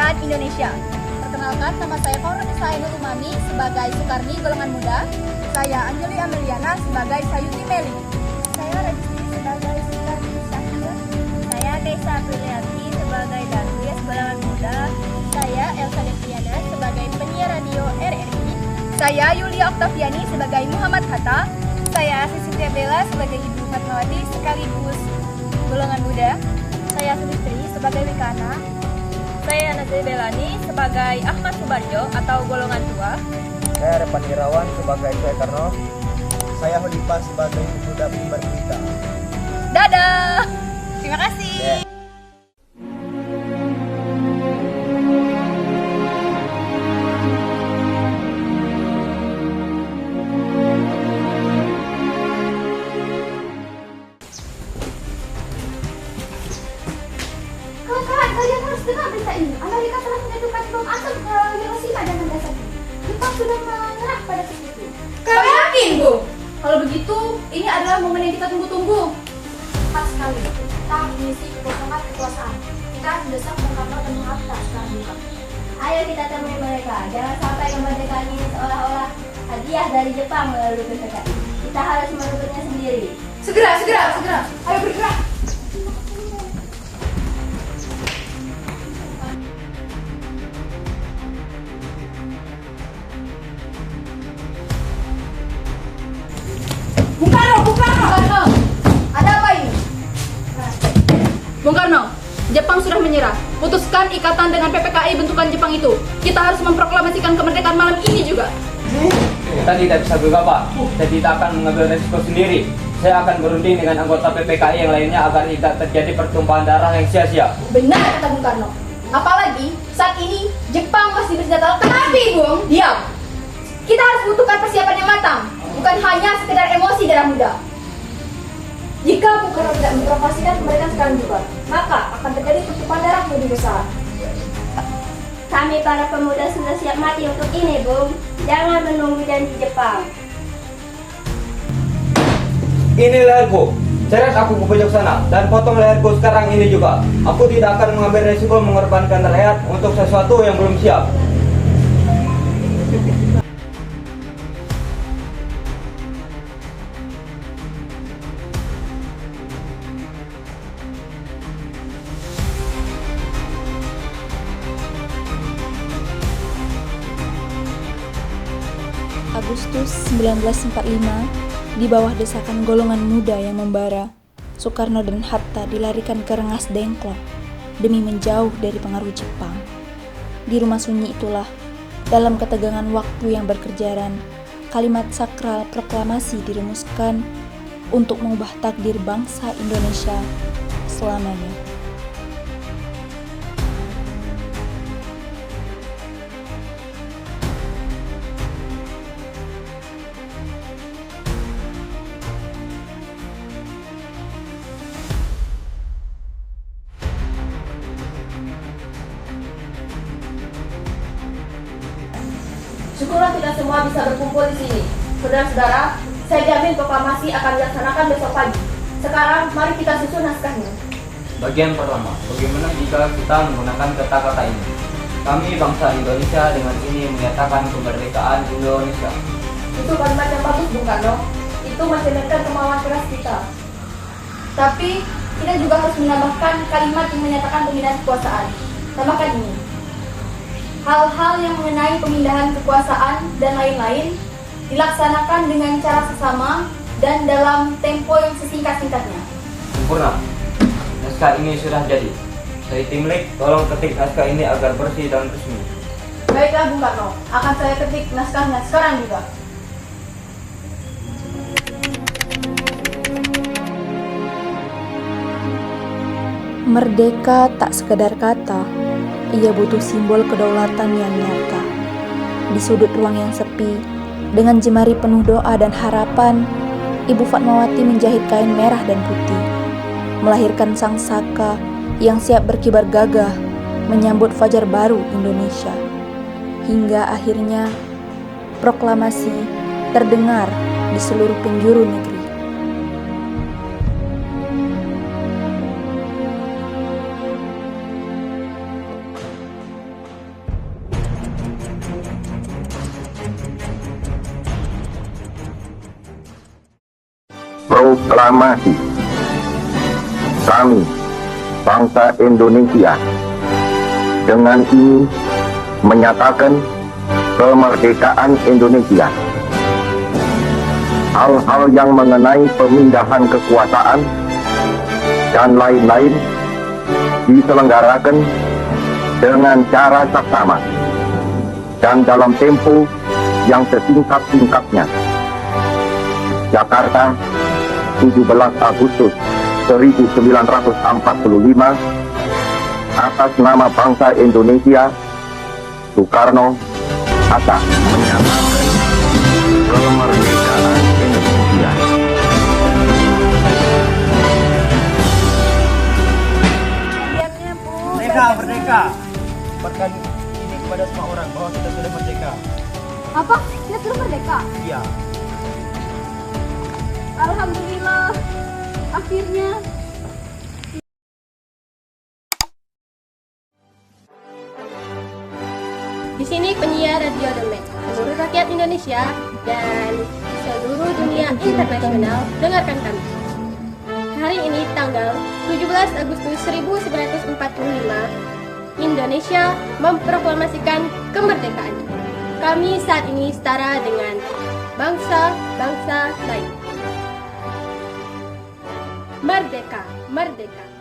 kemerdekaan Indonesia. Perkenalkan, nama saya Faurunisa Ainul Umami sebagai Sukarni golongan muda. Saya Anjeli Ameliana sebagai Sayuti Meli. Saya Reski sebagai Sukarni Syahir. Saya Kaisa Aprilianti sebagai Darwis golongan muda. Saya Elsa Deviana sebagai penyiar radio RRI. Saya Yulia Oktaviani sebagai Muhammad Hatta. Saya Siti Bella sebagai Ibu Fatmawati sekaligus golongan muda. Saya Sumistri sebagai Wikana. Saya Nazir Belani sebagai Ahmad Subarjo atau golongan tua. Saya Repan Irawan sebagai Soekarno. Saya Holipah sebagai pemuda pengibar berita. Dadah. Terima kasih. Yeah. Kawan-kawan, kalian harus dengar berita ini. Amerika telah menjatuhkan bom atom ke Hiroshima dan Nagasaki. Jepang sudah menyerah pada saat itu. Kau yakin, Bu? Kalau begitu, ini adalah momen yang kita tunggu-tunggu. Tepat sekali. Kita mengisi kekosongan kekuasaan. Kita harus mendesak Bung Karno dan Bung Hatta sekarang juga. Ayo kita temui mereka. Jangan sampai kemerdekaan ini seolah-olah hadiah dari Jepang melalui PPKI. Kita harus merebutnya sendiri. Segera. Ayo bergerak. Bung Karno! Ada apa ini? Bung Karno, Jepang sudah menyerah. Putuskan ikatan dengan PPKI bentukan Jepang itu. Kita harus memproklamasikan kemerdekaan malam ini juga. Kita tidak bisa gegabah. Saya tidak akan mengambil resiko sendiri. Saya akan berunding dengan anggota PPKI yang lainnya agar tidak terjadi pertumpahan darah yang sia-sia. Benar kata Bung Karno. Apalagi saat ini Jepang masih bersenjata lengkap. Tapi Bung, diam. Kita harus butuhkan persiapan yang matang, bukan hanya sekedar emosi darah muda. Jika Bung Karno tidak memproklamasikan kemerdekaan sekarang juga, maka akan terjadi pertumpahan darah yang lebih besar. Kami para pemuda sudah siap mati untuk ini, Bung. Jangan menunggu janji Jepang. Ini leherku. Seret aku ke pojok sana dan potong leherku sekarang ini juga. Aku tidak akan mengambil resiko mengorbankan rakyat untuk sesuatu yang belum siap. Agustus 1945, di bawah desakan golongan muda yang membara, Soekarno dan Hatta dilarikan ke Rengas Dengklok demi menjauh dari pengaruh Jepang. Di rumah sunyi itulah, dalam ketegangan waktu yang berkejaran, kalimat sakral proklamasi dirumuskan untuk mengubah takdir bangsa Indonesia selamanya. Syukurlah kita semua bisa berkumpul di sini. Saudara-saudara, saya jamin proklamasi akan dilaksanakan besok pagi. Sekarang, mari kita susun naskahnya. Bagian pertama, bagaimana jika kita menggunakan kata-kata ini? Kami bangsa Indonesia dengan ini menyatakan kemerdekaan Indonesia. Itu kalimat yang bagus, Bung Karno. Itu mencerminkan kemauan keras kita. Tapi, kita juga harus menambahkan kalimat yang menyatakan pemindahan kekuasaan. Tambahkan ini. Hal-hal yang mengenai pemindahan kekuasaan dan lain-lain dilaksanakan dengan cara sesama dan dalam tempo yang sesingkat-singkatnya. Sempurna. Naskah ini sudah jadi. Saya Timlik, tolong ketik naskah ini agar bersih dan resmi. Baiklah Bung Karno, akan saya ketik naskahnya sekarang juga. Merdeka tak sekedar kata, ia butuh simbol kedaulatan yang nyata. Di sudut ruang yang sepi, dengan jemari penuh doa dan harapan, Ibu Fatmawati menjahit kain merah dan putih, melahirkan sang saka yang siap berkibar gagah menyambut fajar baru Indonesia. Hingga akhirnya proklamasi terdengar di seluruh penjuru negeri. Proklamasi kami, bangsa Indonesia, dengan ini menyatakan kemerdekaan Indonesia. Hal-hal yang mengenai pemindahan kekuasaan dan lain-lain diselenggarakan dengan cara saksama dan dalam tempo yang sesingkat-singkatnya. Jakarta, 17 Agustus 1945, atas nama bangsa Indonesia, Soekarno Hatta menyatakan kemerdekaan Indonesia. Merdeka, merdeka. Kabarkan ini kepada semua orang bahwa kita sudah merdeka. Apa? Kita sudah merdeka? Iya. Alhamdulillah. Akhirnya. Di sini penyiar Radio Demek, seluruh rakyat Indonesia dan seluruh dunia internasional, dengarkan kami. Hari ini tanggal 17 Agustus 1945, Indonesia memproklamasikan kemerdekaan. Kami saat ini setara dengan bangsa-bangsa lain. Merdeka, merdeka.